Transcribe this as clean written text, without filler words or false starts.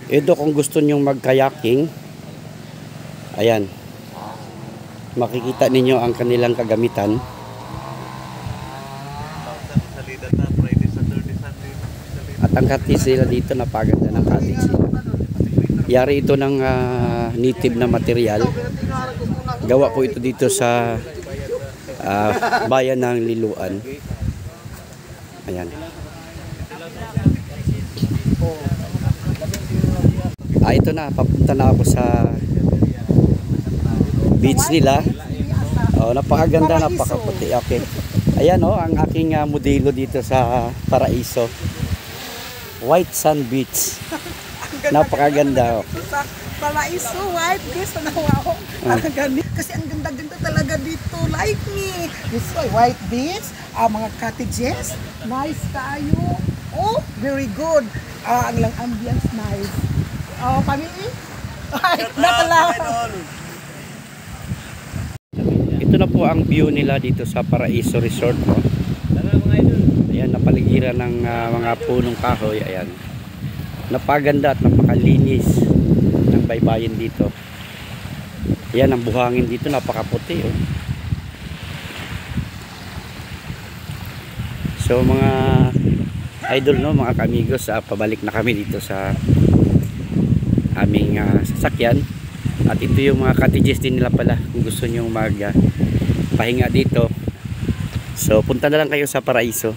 Ito kung gusto nyong mag-kayaking, ayan, makikita ninyo ang kanilang kagamitan. At ang cottage nila dito, napaganda ng cottage nila. Yari ito ng native na material. Gawa po ito dito sa bayan ng Liloan. Ayan. Ito na, papunta na ako sa beach nila. Napakaganda, napakaputi. Okay. Ayan ang aking modelo dito sa Paraiso. White Sand Beach. Napakaganda. Sa Paraiso, white beach. Wow. Kasi ang ganda-ganda talaga dito. Like me. This is white beach. Mga cottages. Nice kayo. Oh, very good. Ang lang ambience nice. Family? Ay, natala. Ito na po ang view nila dito sa Paraiso Resort. Ayan, napaligiran ng mga punong kahoy. Ayan. Napaganda at napakalinis ng baybayin dito. Ayan, ang buhangin dito napakaputi. So mga idol, mga kamigos, pabalik na kami dito sa aming sasakyan. At ito yung mga cottages din nila pala kung gusto nyo pahinga dito. So punta na lang kayo sa Paraiso.